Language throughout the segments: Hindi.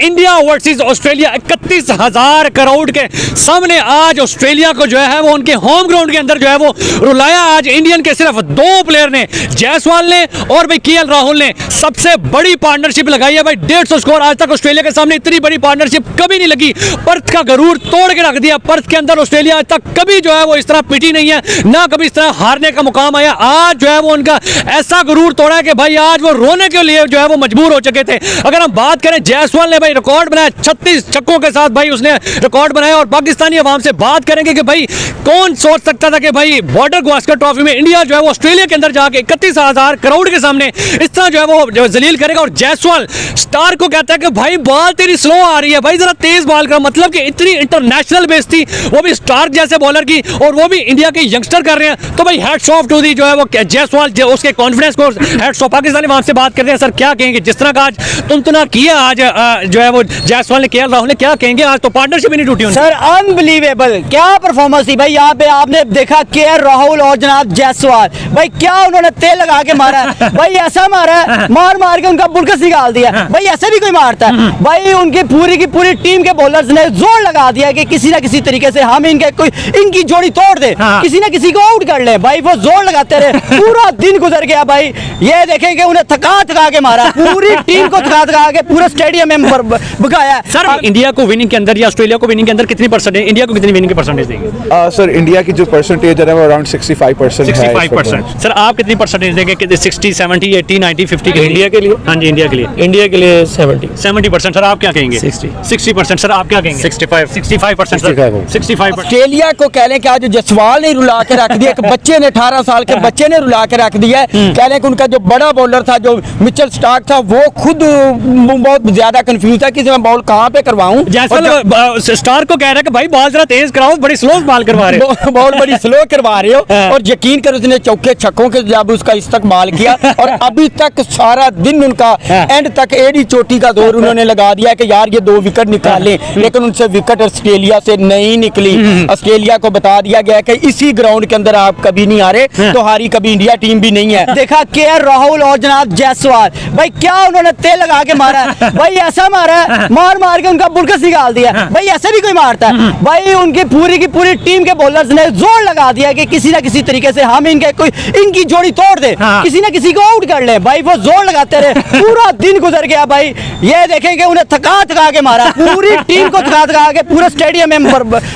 इंडिया वर्सेस ऑस्ट्रेलिया 31,000 करोड़ के सामने आज ऑस्ट्रेलिया को जो है वो उनके होम ग्राउंड के अंदर जो है वो रुलाया। आज इंडियन के सिर्फ 2 प्लेयर ने, जायसवाल ने और भाई केएल राहुल ने सबसे बड़ी पार्टनरशिप लगाई है भाई। 150 स्कोर आज तक ऑस्ट्रेलिया के सामने इतनी बड़ी पार्टनरशिप कभी नहीं लगी। पर्थ का गरूर तोड़ के रख दिया। पर्थ के अंदर ऑस्ट्रेलिया आज तक कभी जो है वो इस तरह पिटी नहीं है, ना कभी इस तरह हारने का मुकाम आया। आज जो है वो उनका ऐसा गरूर तोड़ा है कि भाई आज वो रोने के लिए जो है वो मजबूर हो चुके थे। अगर हम बात करें, जायसवाल ने भाई रिकॉर्ड बनाया 36 छक्कों के साथ भाई उसने रिकॉर्ड बनाया। और पाकिस्तानी अवाम से बात करेंगे कि भाई कौन सोच सकता था कि भाई बॉर्डर गावस्कर ट्रॉफी में इंडिया जो है वो ऑस्ट्रेलिया के अंदर जाके 31,000 करोड़ के सामने इस तरह जो है वो जलील करेगा। और जायसवाल स्टार को कहता है कि भाई बॉल तेरी स्लो आ रही है, भाई जरा तेज बॉल कर। मतलब कि इतनी इंटरनेशनल बेस थी वो भी स्टार्क जैसे बॉलर की, और वो भी इंडिया के यंगस्टर कर रहे हैं। तो भाई हैट्स ऑफ टू दी जो है वो जायसवाल, उसके कॉन्फिडेंस को हैट्स ऑफ। पाकिस्तानी वहां से बात करते हैं, सर क्या कहेंगे जिस तरह का आज तुमतना किया आज जो है वो जायसवाल ने, केएल राहुल ने, क्या कहेंगे? आज तो पार्टनरशिप ही नहीं टूटी सर, अनबिलीवेबल क्या परफॉर्मेंस थी भाई। यहाँ पे आपने देखा केएल राहुल और जनाब जायसवाल, भाई क्या उन्होंने तेल लगा के मारा है भाई। ऐसा मारा है, मार मार के उनका बुलकस निकाल दिया भाई। ऐसे भी कोई मारता है भाई? उनकी पूरी की पूरी टीम के बॉलर्स ने जोर लगा दिया कि किसी ना किसी तरीके से हम इनकी जोड़ी तोड़ दे, किसी ना किसी को आउट कर ले। भाई वो जोर लगाते रहे, पूरा दिन गुजर गया भाई। ये देखेंगे उन्हें थका थका के मारा, पूरी टीम को थका थका के पूरा स्टेडियम में भगाया। सर इंडिया को विनिंग के अंदर या ऑस्ट्रेलिया को विनिंग के अंदर कितनी परसेंटेज, इंडिया को कितनी विनिंग की परसेंटेज देंगे? सर इंडिया की जो परसेंटेज है वो अराउंड 65% है। 65%। सर आप कितनी परसेंटेज देंगे? 60, 70, 80, 90, 50? इंडिया के लिए? हाँ जी, इंडिया के लिए। इंडिया के लिए 70%। सर आप क्या कहेंगे? 60%। सर आप क्या कहेंगे? 65%। 65%। ऑस्ट्रेलिया को कह लें कि आज जायसवाल ने रुला के रख दिया, एक बच्चे ने 18 साल के बच्चे ने रुला के रख दिया है। कह लें कि उनका जो बड़ा बॉलर था, जो मिचेल स्टार्क था, वो खुद बहुत ज्यादा कंफ्यूज था कि मैं बॉल कहां पे करवाऊं। जायसवाल स्टार को कह रहा है कि भाई बॉल जरा तेज कराओ, बड़ी स्लो बॉल करवा रहे हो। बॉल बड़ी स्लो करवा रहे हो। और यकीन करो उसने चौके छक्कों के जब उसका इस्तेमाल किया, और अभी तक सारा दिन उनका एंड तक एडी चोटी का दौर उन्होंने लगा दिया कि यार ये 2 विकेट निकालें, लेकिन उनसे विकेट ऑस्ट्रेलिया से नहीं निकली। ऑस्ट्रेलिया को बता दिया गया कि इसी ग्राउंड के अंदर आप कभी नहीं आ रहे, तो हारी कभी इंडिया टीम भी नहीं है। देखा केएल राहुल और जनाब जायसवाल, भाई क्या उन्होंने तेल लगा के मारा है भाई। ऐसा मारा है, मार मार के उनका बुलकस निकाल दिया भाई। ऐसे भी कोई मारता है भाई? उनकी पूरी की पूरी टीम के बॉलर्स ने जोर लगा दिया कि किसी ना किसी तरीके से हम इनकी जोड़ी तोड़ दे, किसी ना किसी को आउट कर ले। भाई वो जोर लगाते रहे, पूरा दिन गुजर गया भाई। ये देखेंगे उन्हें थका थका के मारा, पूरी टीम को थका थका के पूरा स्टेडियम में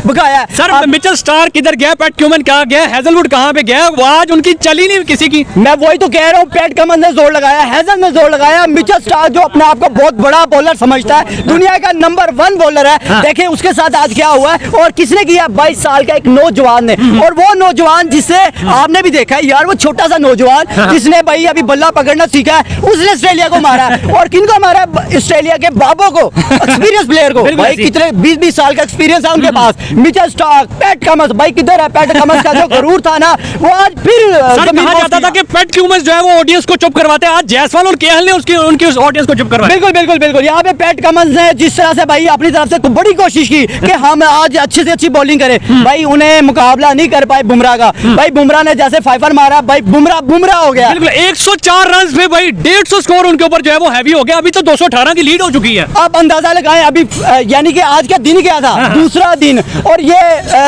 भगाया। सर मिचेल स्टार्क किधर गया? पैट क्यूमन कहाँ गया? हेजलवुड कहाँ पे गया? आज उनकी चली नहीं किसी की। मैं वही तो कह रहा हूँ, पैट कमंस ने जोर लगाया, हेजल ने जोर लगाया। मिचेल स्टार्क जो अपने आप को बहुत बड़ा बॉलर समझता है, दुनिया का नंबर 1 बॉलर है। देखें उसके साथ आज क्या हुआ है, और किसने किया? 22 साल का एक नौजवान ने। और वो नौजवान जिसे आपने भी देखा है यार, वो छोटा सा नौजवान जिसने भाई अभी बल्ला पकड़ना सीखा है, उसने ऑस्ट्रेलिया को मारा। और किनको मारा? ऑस्ट्रेलिया के बाबों को, एक्सपीरियंस प्लेयर को। भाई कितने 20-20 साल का एक्सपीरियंस है उनके पास। मिचेल स्टार्क, पैट कमंस, भाई किधर है पैट कमंस का जो गरूर था ना, वो आज फिर कहा जाता था कि पैट क्यूमस जो है वो ऑडियंस को चुप करवाते हैं। आज जायसवाल और केएल ने उनकी उस ऑडियंस को चुप करवाया। बिल्कुल। यहाँ पे पैट कमंस ने जिस तरह से भाई अपनी तरफ से बड़ी कोशिश की कि हम आज अच्छी से अच्छी बॉलिंग करें, भाई उन्हें मुकाबला नहीं कर पाए बुमराह का। भाई बुमराह ने जैसे 5 मारा, भाई बुमराह हो गया। बिल्कुल 104 रन पे भाई 150 स्कोर उनके ऊपर जो है वो हैवी हो गया। अभी तो 218 की लीड हो चुकी है। आप अंदाजा लगाएं अभी, यानी कि आज का दिन क्या था, दूसरा दिन। और ये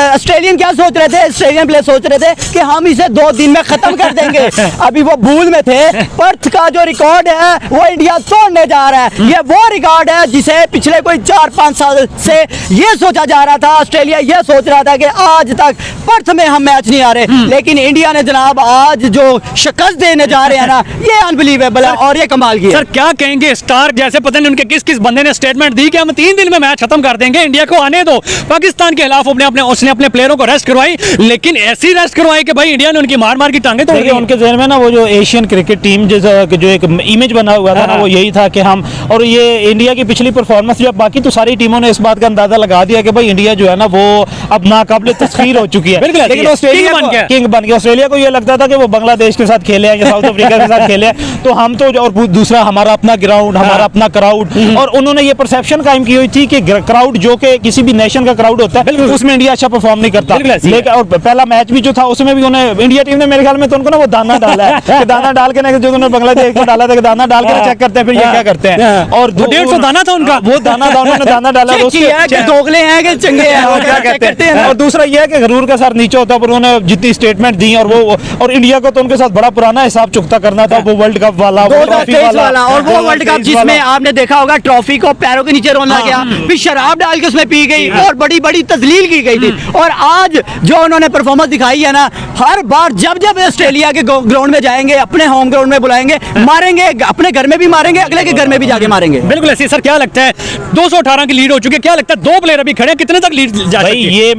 ऑस्ट्रेलियन क्या सोच रहे थे? ऑस्ट्रेलियन प्लेयर सोच रहे थे कि हम इसे 2 दिन में खत्म कर देंगे। अभी वो भूल में थे। पर्थ का जो रिकॉर्ड है वो इंडिया तोड़ने जा रहा है। ये वो रिकॉर्ड है जिसे पिछले कोई 4-5 साल से ये सोचा जा रहा था। ऑस्ट्रेलिया ये सोच रहा था कि आज तक पर्थ में हम मैच नहीं आ रहे, लेकिन इंडिया ने जनाब आज जो शिकस्त देने जा रहे हैं ना, ये अनबिलीवेबल है और ये कमाल की है। सर क्या कहेंगे? स्टार्क जैसे पता नहीं उनके किस बंदे ने स्टेटमेंट दी कि हम 3 दिन में मैच खत्म कर देंगे, इंडिया को आने दो। पाकिस्तान के खिलाफ उसने अपने प्लेयरों को रेस्ट करवाई, लेकिन ऐसी रेस्ट करवाई कि भाई इंडिया ने उनकी मार की टांगे तोड़ दी। उनके जहन में ना वो जो एशियन क्रिकेट टीम जो एक इमेज बना हुआ था ना, वो यही था कि हम, और ये इंडिया की पिछली परफॉर्मेंस जब बाकी तो सारी टीमों ने इस बात का अंदाजा लगा दिया कि भाई इंडिया जो है ना वो अब नाकाबिले तस्खीर हो चुकी है। लेकिन ऑस्ट्रेलिया किंग बन गया। ऑस्ट्रेलिया को ये लगता था कि वो बांग्लादेश के साथ खेले हैं या साउथ अफ्रीका के साथ खेले हैं, तो हम तो, और दूसरा हमारा अपना ग्राउंड, हमारा अपना क्राउड। और उन्होंने ये परसेप्शन कायम की हुई थी कि क्राउड जो कि किसी भी नेशन का क्राउड होता है उसमें इंडिया अच्छा परफॉर्म नहीं करता। लेकिन और पहला मैच भी जो था उसमें भी उन्हें इंडिया टीम ने मेरे ख्याल में तो उनको ना वो दाना डाला है, दाना डाल के ना जो उन्होंने बांग्लादेश को डाला था, दाना डाल के चेक करते हैं फिर ये क्या करते हैं। और 150 दाना था उनका, वो दाना था, उन्होंने दाना डाला तो चेक किया कि दोगले हैं कि चंगे हैं, और क्या कहते हैं। और दूसरा ये है कि गरूर का सर नीचे होता, पर उन्होंने जितनी स्टेटमेंट दी और इंडिया को तो उनके साथ बड़ा पुराना हिसाब चुकता करना था, वो वर्ल्ड कप वाला, वो ट्रॉफी 2023 वाला, और वो वर्ल्ड कप जिसमें आपने देखा होगा ट्रॉफी को पैरों के नीचे रोना गया, फिर शराब डाल के उसमें पी गई और बड़ी बड़ी तजलील की गई थी। और आज जो उन्होंने परफॉर्मेंस दिखाई है ना, हर बार जब जब ऑस्ट्रेलिया के ग्राउंड में जाएंगे, अपने होम ग्राउंड में बुलाएंगे, मारेंगे, अपने घर में भी मारेंगे, अगले के घर में भी जाके मारेंगे। बिल्कुल ऐसे। सर क्या लगता है 218 की लीड हो चुकी है, क्या लगता है 2 प्लेयर अभी खड़े हैं, कितने तक लीड जा भाई सकती है? ये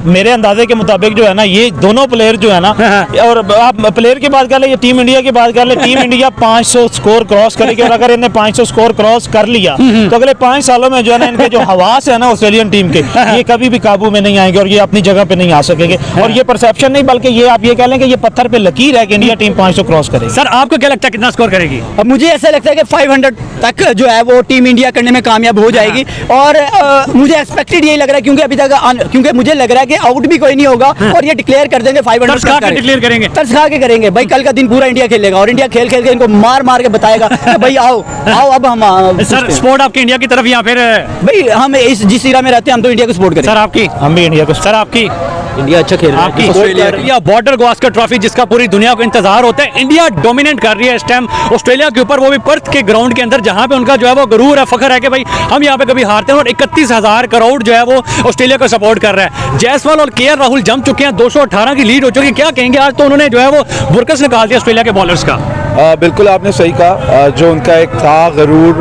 मेरे अंदाजे के मुताबिक जो है ना, ये दोनों प्लेयर जो है ना, और आप प्लेयर की बात कर ले, ये टीम इंडिया की बात कर ले, टीम इंडिया 500 स्कोर क्रॉस करेगी, और अगर इन्हें 500 स्कोर क्रॉस कर लिया तो अगले 5 सालों में जो है ना, इनके जो हवास है ना ऑस्ट्रेलियन टीम के, ये कभी भी काबू में नहीं आएंगे और ये अपनी जगह पे नहीं आ सकेंगे। और ये परसेप्शन नहीं, बल्कि ये आप ये कह लें कि ये पत्थर पे लकीर है कि इंडिया टीम 500 क्रॉस करेगी। सर आपको क्या लगता है कितना स्कोर करेगी? अब मुझे ऐसा लगता है कि 500 तक जो है वो टीम इंडिया करने में कामयाब हो जाएगी। और मुझे एक्सपेक्टेड यही लग रहा है, क्योंकि अभी तक क्योंकि मुझे लग रहा है कि आउट भी कोई नहीं होगा और ये डिक्लेयर कर देंगे 500 तरस खा के डिक्लेयर करेंगे। तरस खा के करेंगे भाई। कल का दिन पूरा इंडिया खेलेगा और इंडिया खेल खेल के इनको मार मार के बताएगा कि भाई आओ आओ अब हम सर स्पोर्ट आपके इंडिया की तरफ या फिर भाई हम जिस एरिया में रहते हैं हम तो इंडिया को सपोर्ट करें। सर आपकी? हम भी इंडिया को। सर आपकी? इंडिया अच्छा खेल रहा है। आपकी ऑस्ट्रेलिया बॉर्डर गावस्कर ट्रॉफी जिसका पूरी दुनिया को इंतजार होता है, इंडिया डोमिनेट कर रही है इस टाइम ऑस्ट्रेलिया के ऊपर, वो भी पर्थ के ग्राउंड के अंदर, जहां पे उनका जो है वो गरूर है, फखर है कि भाई हम यहाँ पे कभी हारते हैं। और 31,000 करोड़ जो है वो ऑस्ट्रेलिया को सपोर्ट कर रहा है। जायसवाल और केएल राहुल जम चुके हैं, 218 की लीड हो चुकी है। क्या कहेंगे? आज तो उन्होंने जो है वो बुरकस निकाल दिया ऑस्ट्रेलिया के बॉलर्स का। बिल्कुल आपने सही कहा। जो उनका एक था गरूर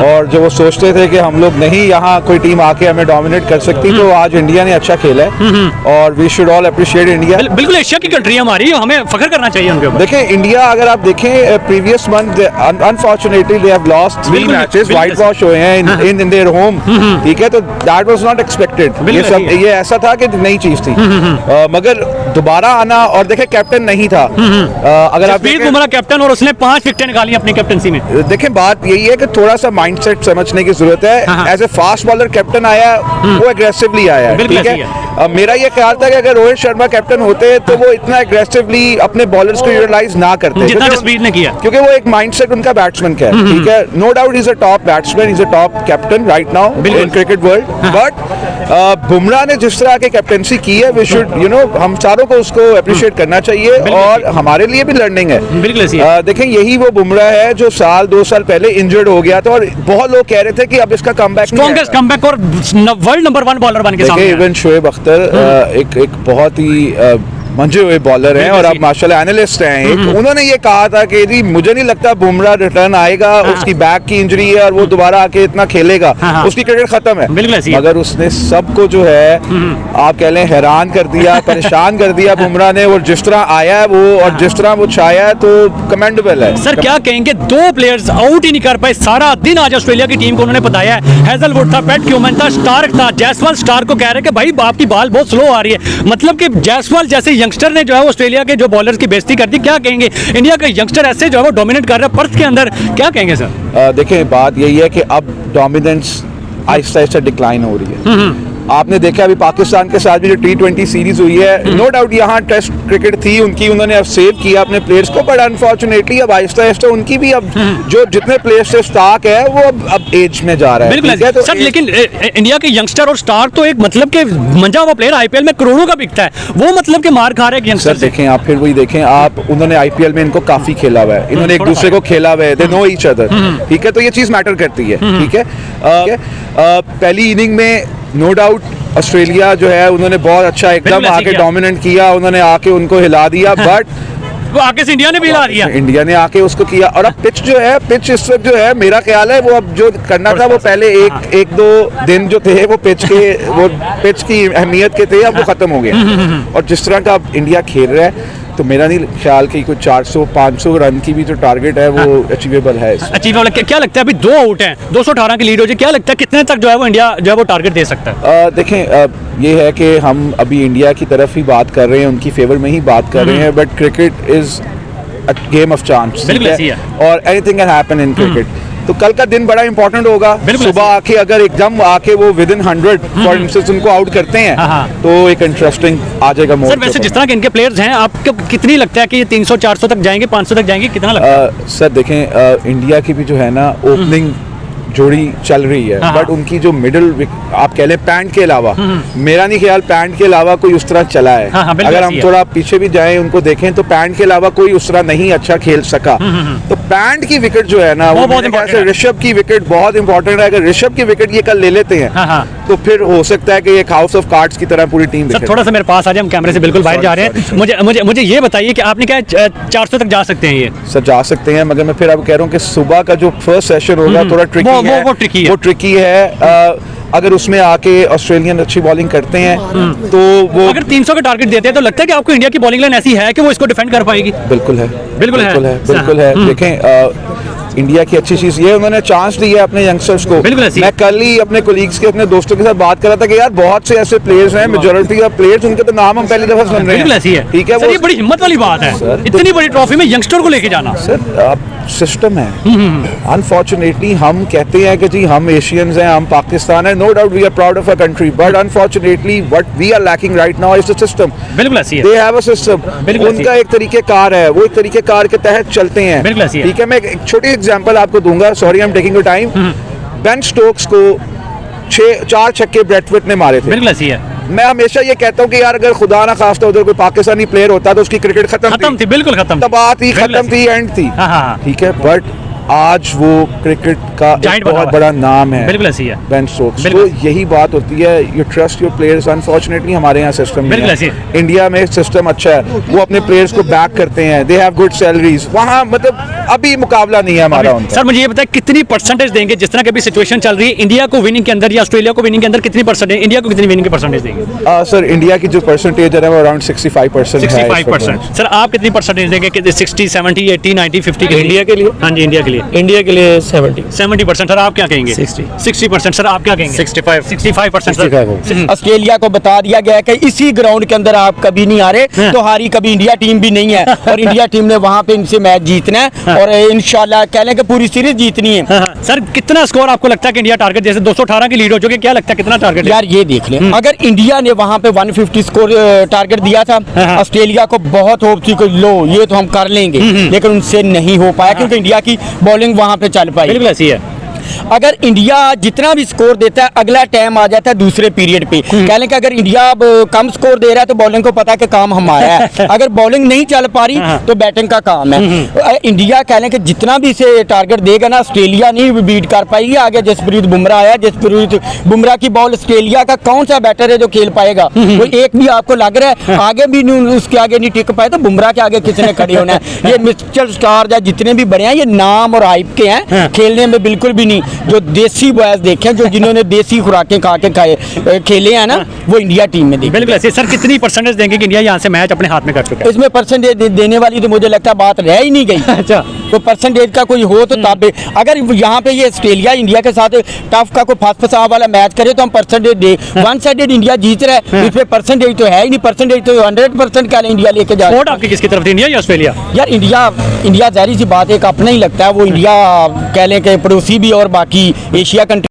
और जो वो सोचते थे कि हम लोग नहीं यहाँ कोई टीम आके हमें डोमिनेट कर सकती, तो आज इंडिया ने अच्छा खेला है और we should all appreciate India. बिल्कुल एशिया की कंट्री है हमारी, हमें फख्र करना चाहिए उनके ऊपर। देखिए इंडिया अगर आप देखें previous month unfortunately they have lost 3 matches, white wash हुए हैं इन देयर होम, ठीक है, तो दैट वाज नॉट एक्सपेक्टेड। ये सब ये ऐसा था कि नई चीज थी, मगर दोबारा आना, और देखें कैप्टन नहीं था। अगर आप बुमराह कैप्टन और उसने 5 विकेटें निकाली अपनी कैप्टनसी में। देखें बात यही है कि थोड़ा सा माइंडसेट समझने की जरूरत है। As a fast bowler captain आया, वो एग्रेसिवली आया, ठीक है। मेरा ये ख्याल था कि अगर रोहित शर्मा कैप्टन होते तो वो इतना एग्रेसिवली अपने बॉलर्स को यूटिलाइज ना करते, जितना जसप्रीत ने किया, क्योंकि वो एक माइंडसेट उनका बैट्समैन का है, ठीक है। No doubt is a top batsman, is a top captain right now in cricket world, but Bumrah ने जिस तरह की कैप्टनसी की है, वी शुड हम सारों को उसको अप्रिशिएट करना चाहिए और हमारे लिए भी लर्निंग है। बिल्कुल देखें यही वो बुमराह है जो 2 साल पहले इंजर्ड हो गया था और बहुत लोग कह रहे थे कि अब इसका कमबैक, स्ट्रॉन्गेस्ट कमबैक और वर्ल्ड नंबर 1 बॉलर बन के सामने आया। इवन शोएब अख्तर एक बहुत ही मंजे हुए बॉलर हैं और अब माशाल्लाह एनालिस्ट हैं। उन्होंने ये कहा था कि जी मुझे नहीं लगता बुमराह रिटर्न आएगा, उसकी बैक की इंजरी है और वो दोबारा आके इतना खेलेगा, उसकी क्रिकेट खत्म है। मगर उसने सबको जो है आप कह लें हैरान कर दिया, परेशान कर दिया बुमराह ने, और जिस तरह आया है वो और जिस तरह वो छाया है तो कमेंडेबल है। सर क्या कहेंगे, 2 प्लेयर्स आउट ही नहीं कर पाए सारा दिन आज ऑस्ट्रेलिया की टीम को। उन्होंने बताया हेजलवुड था, पैट क्यूमन था, स्टार्क था, जायसवाल स्टार्क को कह रहे कि भाई आपकी बॉल बहुत स्लो आ रही है। मतलब कि जायसवाल जैसे यंगस्टर ने जो है ऑस्ट्रेलिया के जो बॉलर्स की बेइज्जती कर दी। क्या कहेंगे इंडिया का यंगस्टर ऐसे जो है वो डोमिनेट कर रहा है पर्थ के अंदर, क्या कहेंगे सर? देखें बात यही है कि अब डोमिनेंस आहिस्ता आहिस्ता डिक्लाइन हो रही है। आपने देखा अभी पाकिस्तान के साथ भी जो T20 सीरीज हुई है, नो डाउट यहाँ टेस्ट क्रिकेट थी उनकी, उन्होंने अब सेव किया अपने प्लेयर्स को, बट अनफॉर्चुनेटली अब आहिस्ता आहिस्ता उनकी भी अब जो जितने प्लेयर्स से स्टार्क है वो अब एज में जा रहा है। बिल्कुल तो सर, लेकिन इंडिया के यंगस्टर और स्टार्क तो एक मतलब के मंजा हुआ प्लेयर आईपीएल में करोड़ों का बिकता है, वो मतलब के मार खा रहे हैं यंगस्टर। देखें आप फिर वही देखें आप, उन्होंने आईपीएल में इनको काफी खेला हुआ है, इन्होंने एक दूसरे को खेला हुआ है, दे नो ईच अदर, ठीक है, तो ये चीज मैटर करती है, ठीक है। पहली इनिंग में नो डाउट ऑस्ट्रेलिया जो है उन्होंने बहुत अच्छा एकदम आके डोमिनेट किया, उन्होंने आके उनको हिला दिया, बट वो आगे से इंडिया ने भी हिला दिया, इंडिया ने आके उसको किया। और अब पिच जो है, पिच इस वक्त जो है मेरा ख्याल है वो अब जो करना था वो पहले एक 2 दिन जो थे वो पिच की अहमियत के थे, अब वो खत्म हो गया। और जिस तरह का अब इंडिया खेल रहा है तो मेरा नहीं ख्याल कि कुछ 400-500 रन की भी जो टारगेट है वो अचीवेबल है। अचीवेबल क्या लगता है? अभी 2 आउट हैं, 218 की लीड हो जाए, क्या लगता है कितने तक जो है वो इंडिया जो है वो टारगेट दे सकता है? देखें ये है कि हम अभी इंडिया की तरफ ही बात कर रहे हैं, उनकी फेवर में ही बात कर रहे हैं, but cricket is a game of chance, और anything can happen in cricket. तो कल का दिन बड़ा इंपॉर्टेंट होगा। सुबह आके अगर एकदम आके वो विद इन 100 फॉर इंस्टेंस उनको आउट करते हैं तो एक इंटरेस्टिंग आ जाएगा मोड। सर वैसे जिस तरह के इनके प्लेयर्स हैं, आपको कितनी लगता है कि ये 300-400 तक जाएंगे, 500 तक जाएंगे, कितना लगता है? सर देखें इंडिया की भी जो है ना ओपनिंग जोड़ी चल रही है, हाँ। बट उनकी जो मिडिल आप कह लें पैंट के अलावा, मेरा नहीं ख्याल पैंट के अलावा कोई उस तरह चला है। हाँ, बिल्कुल अगर ऐसी हम है। थोड़ा पीछे भी जाएं उनको देखें तो पैंट के अलावा कोई उस तरह नहीं अच्छा खेल सका। तो पैंट की विकेट जो है ना, वो वो बहुत मेरे ख्याल important से है। ऋषभ की विकेट बहुत इंपॉर्टेंट है। अगर ऋषभ की विकेट ये कल ले लेते हैं हाँ, हाँ। तो फिर हो सकता है कि एक हाउस ऑफ कार्ड्स की तरह पूरी टीम सर थोड़ा सा मेरे पास आ जाए, हम कैमरे से बिल्कुल बाहर जा रहे हैं। Sorry. मुझे मुझे मुझे ये बताइए कि आपने क्या 400 तक जा सकते हैं ये? सर जा सकते हैं, मगर मैं फिर अब कह रहा हूँ कि सुबह का जो फर्स्ट सेशन होगा थोड़ा ट्रिकी है। वो tricky है। वो ट्रिकी है। अगर उसमें आके ऑस्ट्रेलियन अच्छी बॉलिंग करते हैं तो वो अगर 300 का टारगेट देते हैं तो लगता है कि आपको इंडिया की बॉलिंग लाइन ऐसी है कि वो इसको डिफेंड कर पाएगी? बिल्कुल है, बिल्कुल है। बिल्कुल है। देखें इंडिया की अच्छी चीज ये उन्होंने चांस दिया अपने यंगस्टर्स को। बिल्कुल ऐसी है। मैं कल ही अपने कोलीग्स के अपने दोस्तों के साथ बात कर रहा था कि यार बहुत से ऐसे प्लेयर्स हैं, मेजॉरिटी ऑफ प्लेयर्स उनके तो नाम हम पहली दफा सुन रहे हैं। बिल्कुल ऐसी है। ठीक है, सर वो ये बड़ी हिम्मत वाली बात है, इतनी बड़ी ट्रॉफी में यंगस्टर को लेके जाना। सर सिस्टम है। अनफॉर्चुनेटली हम कहते हैं कि जी हम एशियंस हैं, हम पाकिस्तान है, no doubt we are proud of a country, but unfortunately what we are lacking right now is the system. बिल्कुल ऐसी है। They have a system. बिल्कुल ऐसी उनका एक तरीकेकार है, वो एक तरीकेकार के तहत चलते हैं। बिल्कुल ऐसी है। ठीक है, मैं एक छोटी एग्जांपल आपको दूंगा, sorry I am taking your time. Ben Stokes को 4 छक्के ब्रेथवेट ने मारे थे। बिल्कुल ऐसी है। मैं हमेशा ये कहता हूँ कि यार अगर खुदा ना खास्ता उधर कोई पाकिस्तानी प्लेयर होता तो उसकी क्रिकेट खत्म थी, बिल्कुल खत्म थी। तबाह थी, बिल्कुल खत्म थी, एंड थी। हाँ, हाँ, हाँ। ठीक है, बट आज वो क्रिकेट का Giant एक बना बहुत हुआ है। बड़ा नाम है। बिल्कुल ऐसी है। Ben Stokes. तो बिल्कुल। यही बात होती है, you trust your players. Unfortunately हमारे यहाँ सिस्टम नहीं बिल्कुल है। ऐसी है। इंडिया में सिस्टम अच्छा है, वो अपने प्लेयर्स को बैक करते हैं, दे हैव गुड सैलरीज। वहाँ मतलब अभी मुकाबला नहीं है हमारा उनका। सर मुझे ये बताएं कितनी परसेंटेज देंगे, जिस तरह की अभी सिचुएशन चल रही है, इंडिया को विनिंग के अंदर या ऑस्ट्रेलिया को विनिंग के अंदर कितनी परसेंटेज, इंडिया को कितनी विनिंग की परसेंटेज देंगे? सर इंडिया की जो परसेंटेज है वो अराउंड 65% है इस 65%। वक्त। सर आप कितनी परसेंटेज देंगे कि 60, 70, 80, 90, 50 के लिए? इंडिया के लिए? हाँ जी, इंडिया के लिए। इंडिया के लिए 70 70%। सर आप क्या कहेंगे? 60% सर आप क्या कहेंगे? 65% सर। ऑस्ट्रेलिया को बता दिया गया है कि इसी ग्राउंड के अंदर आप कभी नहीं हारे हाँ। तो हारी कभी इंडिया टीम भी नहीं है, और इंडिया टीम ने वहां पे इनसे मैच जीतना है और इंशाल्लाह कह लें कि पूरी सीरीज जीतनी है। हाँ, सर कितना स्कोर आपको लगता है कि इंडिया टारगेट, जैसे 218 की लीड हो चुकी है, क्या लगता है कितना टारगेट है? यार ये देख लें, अगर इंडिया ने वहां पे 150 स्कोर टारगेट दिया था, हाँ। ऑस्ट्रेलिया को बहुत होप थी कि लो ये तो हम कर लेंगे, लेकिन उनसे नहीं हो पाया क्योंकि इंडिया की बॉलिंग वहां पे चल पाई। बिल्कुल ऐसी है। अगर इंडिया जितना भी स्कोर देता है अगला टाइम आ जाता है दूसरे पीरियड पे, कह लें कि अगर इंडिया अब कम स्कोर दे रहा है तो बॉलिंग को पता है कि काम हमारा है, अगर बॉलिंग नहीं चल पा रही तो बैटिंग का काम है। इंडिया कह लें कि जितना भी इसे टारगेट देगा ना, ऑस्ट्रेलिया नहीं बीट कर पाएगी। आगे जसप्रीत बुमराह आया, जसप्रीत बुमराह की बॉल ऑस्ट्रेलिया का कौन सा बैटर है जो खेल पाएगा? वो एक भी आपको लग रहा है आगे भी नहीं, उसके आगे नहीं टिक पाए तो बुमराह के आगे किसने खड़े होना है? ये मिचेल स्टार्क या जितने भी बड़े हैं ये नाम और हाइप के हैं, खेलने में बिल्कुल भी नहीं। जो देसी बॉयज देखे, जो जिन्होंने देसी खुराकें खा के खाए खेले हैं ना, वो इंडिया टीम में देखे। बिल्कुल ऐसे। सर कितनी परसेंटेज देंगे कि इंडिया यहाँ से मैच अपने हाथ में कर चुका है? इसमें परसेंटेज देने वाली तो मुझे लगता है बात रह ही नहीं गई। अच्छा। तो परसेंटेज का कोई हो तो तब अगर यहाँ पे ये ऑस्ट्रेलिया इंडिया के साथ टफ का कोई फंसा वाला मैच करे तो हम परसेंटेज दे। वन साइडेड इंडिया जीत रहा है, इसमें परसेंटेज तो है ही नहीं। परसेंटेज तो 100% क्या इंडिया लेके जा रहा वोट आपकी किसकी तरफ थी, इंडिया या ऑस्ट्रेलिया? है। यार इंडिया जाहिर सी बात है, एक अपना ही लगता है वो। इंडिया कह लें कि पड़ोसी भी और बाकी एशिया कंट्री